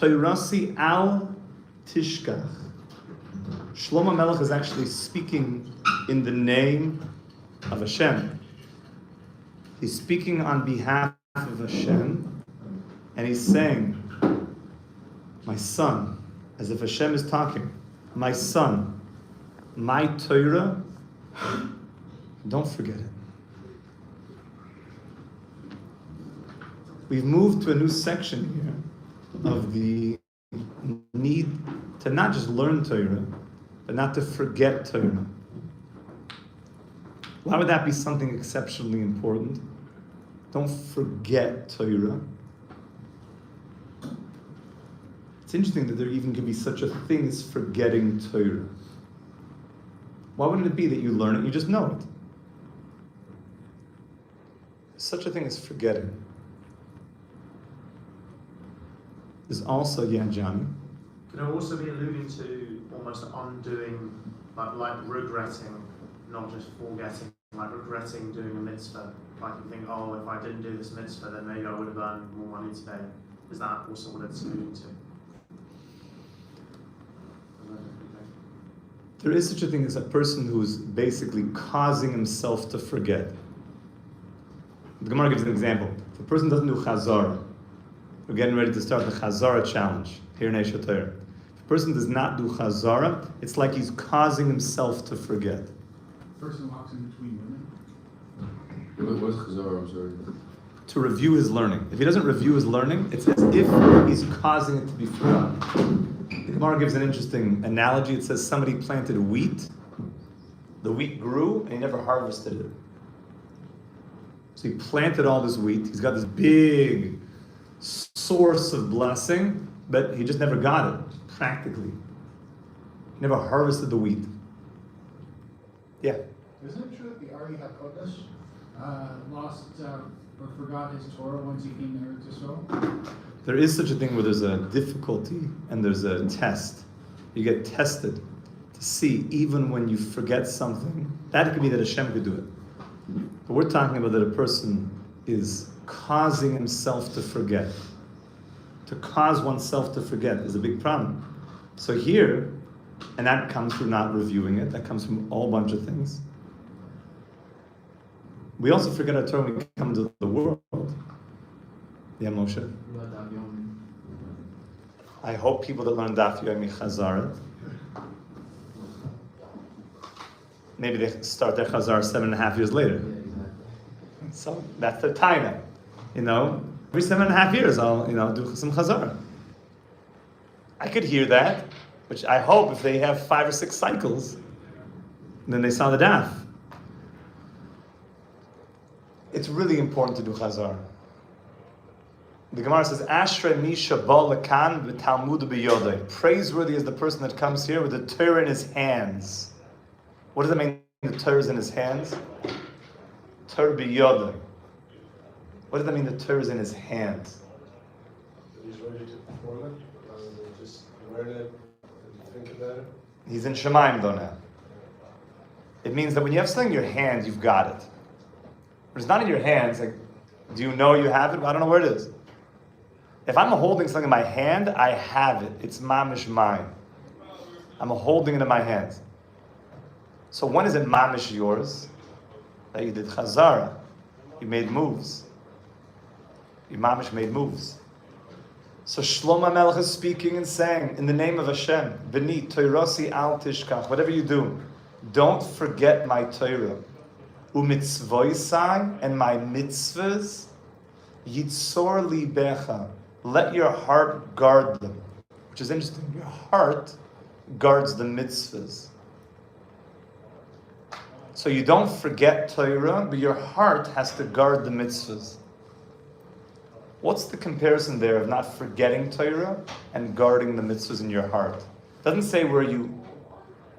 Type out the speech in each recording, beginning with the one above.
Toirasi al tishkach. Shlomo Melech is actually speaking in the name of Hashem. He's speaking on behalf of Hashem, and he's saying, my son, as if Hashem is talking, my son, my Torah, don't forget it. We've moved to a new section here of the need to not just learn Torah, but not to forget Torah. Why would that be something exceptionally important? Don't forget Torah. It's interesting that there even can be such a thing as forgetting Torah. Why wouldn't it be that you learn it, you just know it? Such a thing as forgetting. There's also, yeah, Johnny. Could it also be alluding to almost undoing, like regretting, not just forgetting, like regretting doing a mitzvah? Like you think, oh, if I didn't do this mitzvah, then maybe I would have earned more money today. Is that also what it's alluding to? There is such a thing as a person who's basically causing himself to forget. The Gemara gives an example. If a person doesn't do chazara, we're getting ready to start the chazara challenge here in Eisha Torah. If a person does not do chazara, it's like he's causing himself to forget. The person walks in between women. What's chazara? I'm sorry. To review his learning. If he doesn't review his learning, it's as if he's causing it to be forgotten. The Gemara gives an interesting analogy. It says somebody planted wheat. The wheat grew and he never harvested it. So he planted all this wheat. He's got this big source of blessing, but he just never got it, practically. He never harvested the wheat. Yeah? Isn't it true that the Al-Quds lost or forgot his Torah once he came there to Israel? There is such a thing where there's a difficulty and there's a test. You get tested to see, even when you forget something, that could be that Hashem could do it. But we're talking about that a person is causing himself to forget. To cause oneself to forget is a big problem. So here, and that comes from not reviewing it, that comes from a whole bunch of things. We also forget our Torah when we come into the world. Yeah, Moshe? I hope people that learn Daf Yomi Chazara, maybe they start their Chazar 7.5 years later. So that's the time. Every 7.5 years I'll do some Chazar. I could hear that, which I hope if they have 5 or 6 cycles, then they saw the Daf. It's really important to do Chazar. The Gemara says, Ashrei mi shabal lekan v'talmud b'yodei. Praiseworthy is the person that comes here with the Torah in his hands. What does that mean, the Torah is in his hands? Torah b'yodei. What does that mean, the Torah is in his hands? He's ready to perform it, rather than just learn it and think about it. He's in Shemaim though now. It means that when you have something in your hands, you've got it. When it's not in your hands, like, do you know you have it? I don't know where it is. If I'm holding something in my hand, I have it. It's mamish mine. I'm holding it in my hands. So when is it mamish yours? That you did chazara. You made moves. You mamish made moves. So Shlomo Melech is speaking and saying, in the name of Hashem, B'ni Toirasi al tishkach, whatever you do, don't forget my Torah. Umitzvoisai, and my mitzvahs, yitzor libecha, let your heart guard them. Which is interesting. Your heart guards the mitzvahs. So you don't forget Torah, but your heart has to guard the mitzvahs. What's the comparison there of not forgetting Torah and guarding the mitzvahs in your heart? It doesn't say where you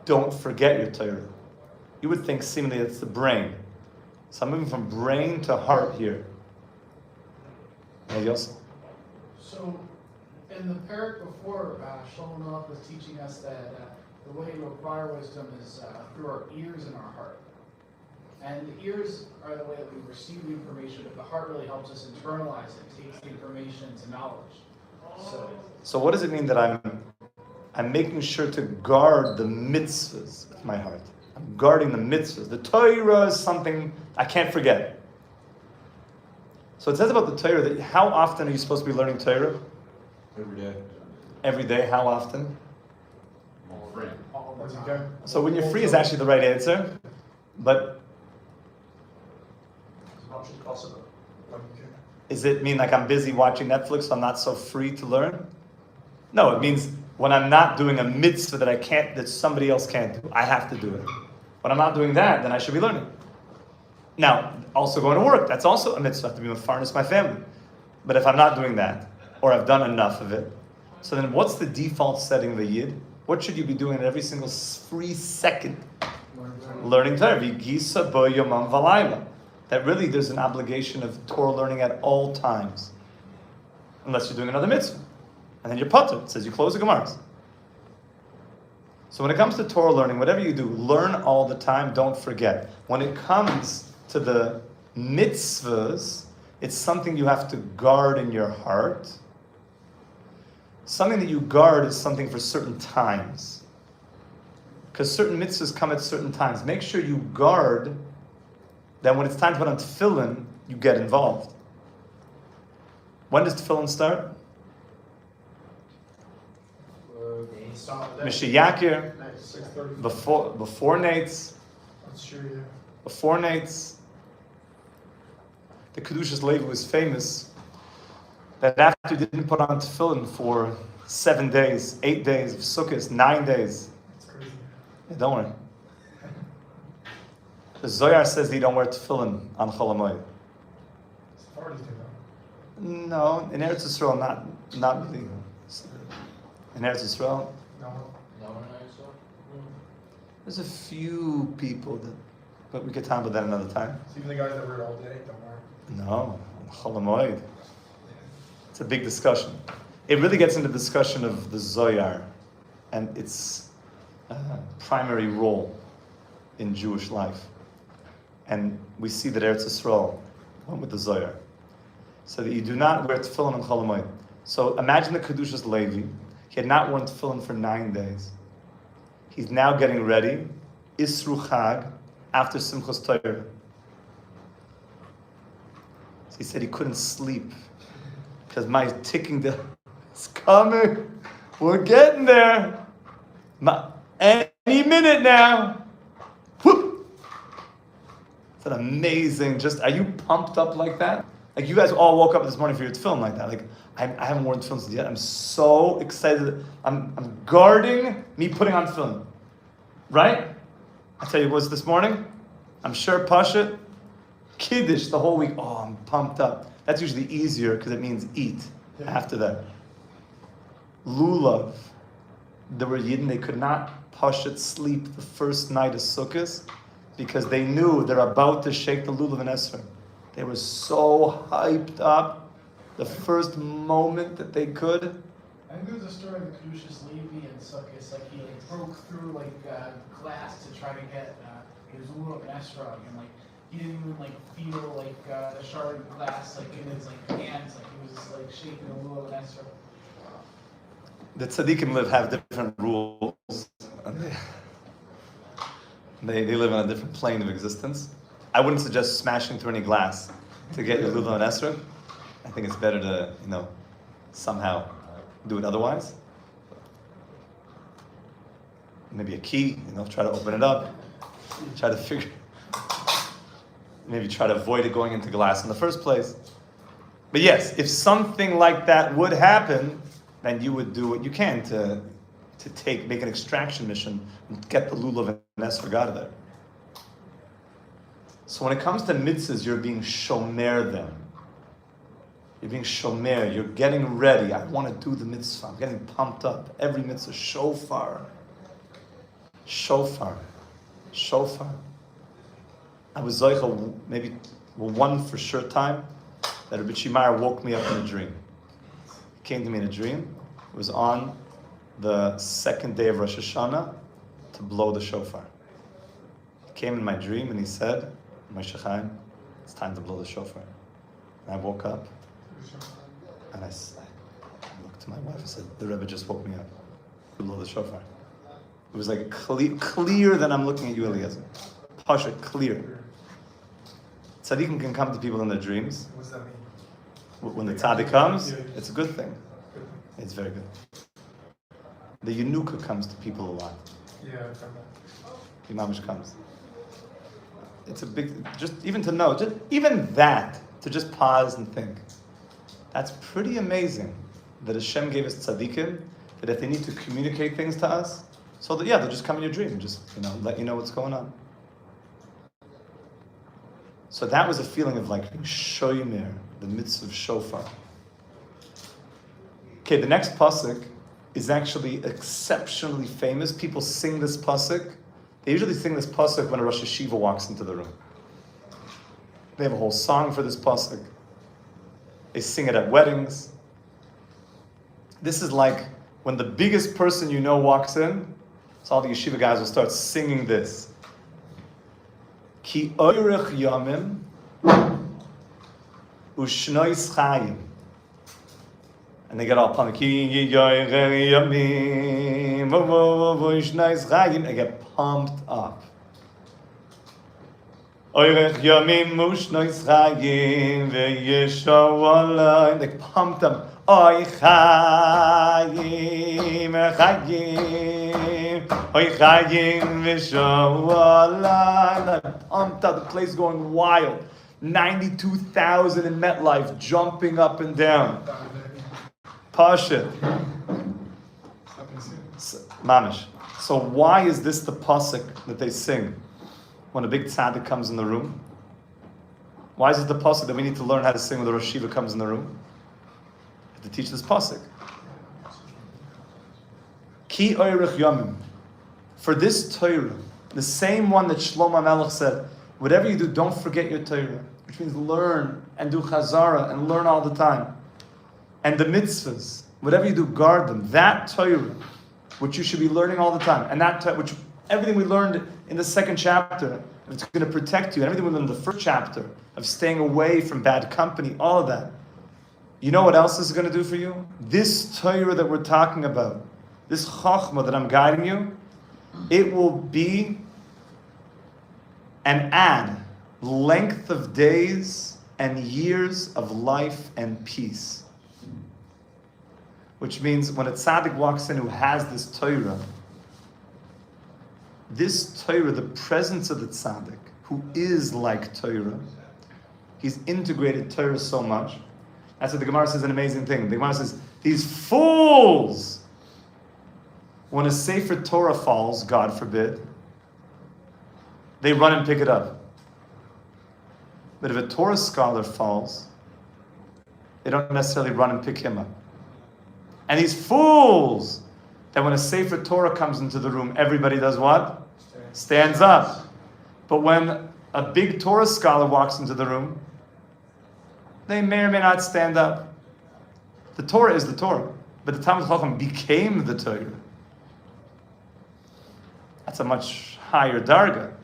don't forget your Torah. You would think seemingly it's the brain. So I'm moving from brain to heart here. Yes? So, in the parak before, Shlomo Melech was teaching us that the way to acquire wisdom is through our ears and our heart. And the ears are the way that we receive the information, but the heart really helps us internalize it, takes the information to knowledge. So So what does it mean that I'm making sure to guard the mitzvahs with my heart? I'm guarding the mitzvahs. The Torah is something I can't forget. So it says about the Torah that how often are you supposed to be learning Torah? Every day. Every day. How often? All the As you time. can. So when you're free is actually the right answer, but As much as possible. When you can. does it mean like I'm busy watching Netflix, so I'm not so free to learn? No, it means when I'm not doing a mitzvah that somebody else can't do, I have to do it. When I'm not doing that, then I should be learning. Now, also going to work, that's also a mitzvah, I have to be mefarnes my family. But if I'm not doing that, or I've done enough of it, so then what's the default setting of a yid? What should you be doing at every single free second? Learning Torah. V'gisa bo yomam v'layla. That really there's an obligation of Torah learning at all times. Unless you're doing another mitzvah. And then you're patur. It says you close the Gemaras. So when it comes to Torah learning, whatever you do, learn all the time, don't forget. When it comes to the mitzvahs, it's something you have to guard in your heart. Something that you guard is something for certain times. Because certain mitzvahs come at certain times. Make sure you guard that when it's time to put on tefillin, you get involved. When does tefillin start? Mishiyakir, 6:30. before Nate's. That's true, yeah. Before Nate's. The Kedushas Levi was famous that after he didn't put on tefillin for 7 days, 8 days of Sukkot, 9 days. It's crazy. Yeah, don't worry. The Zohar says that you don't wear tefillin on Chol HaMoed. Authorities do that. No, in Eretz Yisrael, not really. In Eretz Yisrael, No. there's a few people that, but we could talk about that another time. So even the guys that wear it all day don't wear it. No, Chol HaMoed. It's a big discussion. It really gets into the discussion of the Zohar and its primary role in Jewish life. And we see that Eretz Yisrael went with the Zohar. So that you do not wear tefillin on Chol HaMoed. So imagine the Kedushas Levi. He had not worn tefillin for 9 days. He's now getting ready, Isru Chag, after Simchas Torah. So he said he couldn't sleep because my ticking the it's coming. We're getting there. Any minute now. Whoop. It's an amazing. Are you pumped up like that? Like you guys all woke up this morning for your tefillin like that. Like I haven't worn tefillin yet. I'm so excited. I'm guarding me putting on tefillin. Right? I tell you what's this morning. I'm sure Pashat, Kiddush the whole week. Oh, I'm pumped up. That's usually easier because it means eat after that. Lulav. There were Yidden, they could not Pashat sleep the first night of Sukkot because they knew they're about to shake the Lulav and Esrog. They were so hyped up the first moment that they could. I think there was a story of the Kedushas Levi and Sukkot, like he broke through glass to try to get his Lulav and Esrog, and he didn't even feel the shard of glass in his hands, he was just shaking the Lulav and Esrog. The tzaddikim have different rules. They live on a different plane of existence. I wouldn't suggest smashing through any glass to get your lulav and esrog. I think it's better to, somehow do it otherwise. Maybe a key, try to open it up. Maybe try to avoid it going into glass in the first place. But yes, if something like that would happen, then you would do what you can to make an extraction mission and get the lulav and esrog out of there. So when it comes to mitzvahs, you're being shomer them. You're being shomer. You're getting ready. I want to do the mitzvah. I'm getting pumped up. Every mitzvah, shofar. Shofar. Shofar. I was zoicha, maybe one for sure time, that Rabbi Shimar woke me up in a dream. He came to me in a dream. It was on the second day of Rosh Hashanah to blow the shofar. He came in my dream and he said, Moshe Chaim, it's time to blow the shofar. And I woke up and I looked to my wife. I said, the Rebbe just woke me up. Below the shofar. It was like clear that I'm looking at you, Eliezer. Pasha, clear. Tzaddikim can come to people in their dreams. What's that mean? When the tzaddik comes, it's a good thing. It's very good. The Yenuka comes to people a lot. Yeah, I've heard that. The Imamish comes. It's a big, just even to know, just even that, to just pause and think. That's pretty amazing that Hashem gave us tzaddikim, that if they need to communicate things to us, so that, yeah, they'll just come in your dream and just, let you know what's going on. So that was a feeling of like shoymer, the mitzvah of shofar. Okay, the next pasuk is actually exceptionally famous. People sing this pasuk. They usually sing this pasuk when a Rosh Hashiva walks into the room. They have a whole song for this pasuk. They sing it at weddings. This is like when the biggest person you know walks in, so all the yeshiva guys will start singing this. Ki oirech yamim ushnois chayim. And they get all pumped. Ki oirech yamim ushnois chayim. They get pumped up. Oirech yamim ushnois chayim ve'yeshav alayim. They pumped up. Oy chayim chayim oy chayim v'shawalayim. Pumped up, the place going wild. 92,000 in MetLife jumping up and down. Pasha. Mamish. So why is this the pasuk that they sing when a big tzaddik comes in the room? Why is it the pasuk that we need to learn how to sing when the Rosh Hashiva comes in the room? To teach this pasuk. Ki oirech yomim. For this Torah, the same one that Shlomo Melech said, whatever you do, don't forget your Torah, which means learn and do chazara and learn all the time. And the mitzvahs, whatever you do, guard them. That Torah, which you should be learning all the time, and that which everything we learned in the second chapter, it's going to protect you. And everything we learned in the first chapter of staying away from bad company, all of that. You know what else this is going to do for you? This Torah that we're talking about, this Chachma that I'm guiding you, it will be and add length of days and years of life and peace. Which means when a tzaddik walks in who has this Torah, the presence of the tzaddik, who is like Torah, he's integrated Torah so much. That's what the Gemara says, an amazing thing. The Gemara says, these fools, when a Sefer Torah falls, God forbid, they run and pick it up. But if a Torah scholar falls, they don't necessarily run and pick him up. And these fools, that when a Sefer Torah comes into the room, everybody does what? Stands up. But when a big Torah scholar walks into the room, they may or may not stand up. The Torah is the Torah, but the Talmud Chacham became the Torah. That's a much higher darga.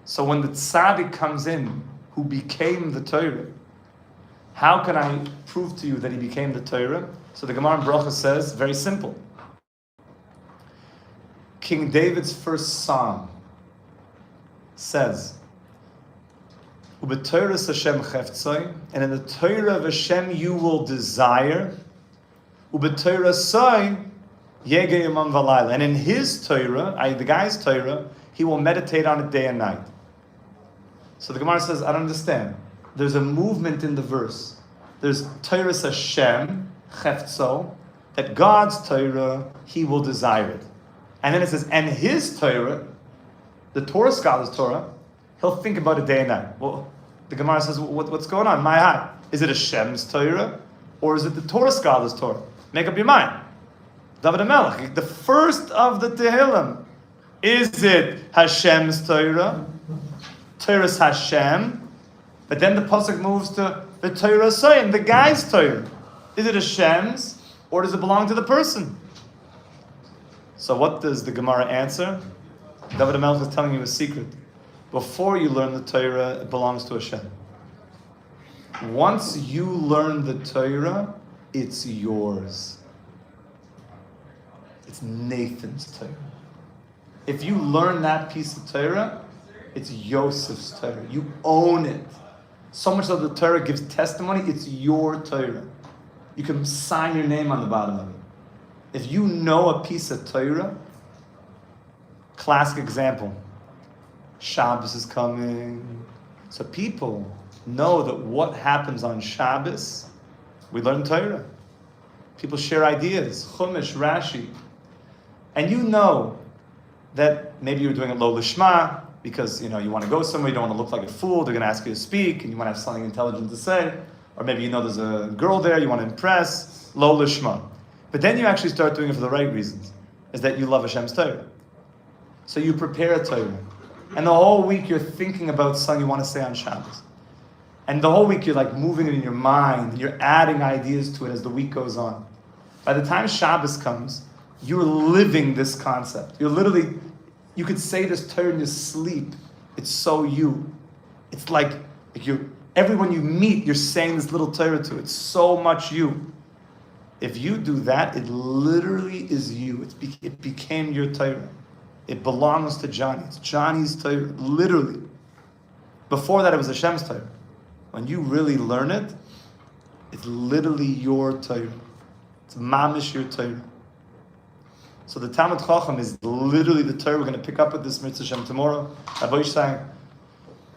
So when the tzaddik comes in, who became the Torah, how can I prove to you that he became the Torah? So the Gemara in Bracha says, very simple. King David's first psalm says, Ubetoras Hashem cheftzoi, and in the Torah of Hashem you will desire. Ubetoras yege yomam v'layla, and in his Torah, the guy's Torah, he will meditate on it day and night. So the Gemara says, I don't understand. There's a movement in the verse. There's Toras Hashem cheftzo, that God's Torah, he will desire it. And then it says, and his Torah, the Torah scholar's Torah, he'll think about it day and night. Well, the Gemara says, what's going on? My high. Is it Hashem's Torah? Or is it the Torah scholar's Torah? Make up your mind. David HaMelech, the first of the Tehillim. Is it Hashem's Torah? Torah's Hashem. But then the pasuk moves to the Torah Soyin, the guy's Torah. Is it Hashem's? Or does it belong to the person? So what does the Gemara answer? David HaMelech is telling you a secret. Before you learn the Torah, it belongs to Hashem. Once you learn the Torah, it's yours. It's Nathan's Torah. If you learn that piece of Torah, it's Yosef's Torah. You own it. So much of the Torah gives testimony, it's your Torah. You can sign your name on the bottom of it. If you know a piece of Torah, classic example, Shabbos is coming. So people know that what happens on Shabbos, we learn Torah. People share ideas, Chumash, Rashi. And you know that maybe you're doing it lo lishma, because you want to go somewhere, you don't want to look like a fool, they're going to ask you to speak, and you want to have something intelligent to say. Or maybe there's a girl there, you want to impress, lo lishma. But then you actually start doing it for the right reasons, is that you love Hashem's Torah. So you prepare a Torah. And the whole week you're thinking about something you want to say on Shabbos. And the whole week you're like moving it in your mind, you're adding ideas to it as the week goes on. By the time Shabbos comes, you're living this concept. You're literally, you could say this Torah in your sleep. It's so you. It's like everyone you meet, you're saying this little Torah to. It's so much you. If you do that, it literally is you. It became your Torah. It belongs to Johnny. It's Johnny's Torah, literally. Before that, it was Hashem's Torah. When you really learn it, it's literally your Torah. It's mamish your Torah. So the Talmud Chacham is literally the Torah we're going to pick up with this Mitzvah Shem tomorrow. Rabbi saying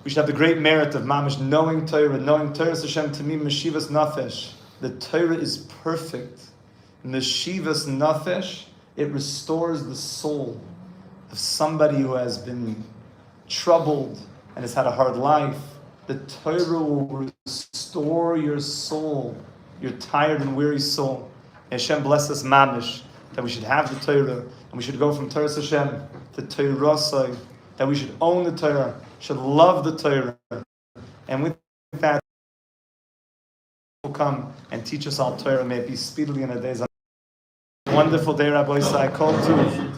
we should have the great merit of mamish knowing Torah Hashem Tamim Meshivas Nafesh. The Torah is perfect. Meshivas Nafesh, it restores the soul of somebody who has been troubled and has had a hard life. The Torah will restore your soul, your tired and weary soul. Hashem bless us mamish, that we should have the Torah, and we should go from Torah Hashem to Torah, that we should own the Torah, should love the Torah, and with that will come and teach us all Torah. May it be speedily in our days. Wonderful day, Rabbi Isai. Kol Tuv.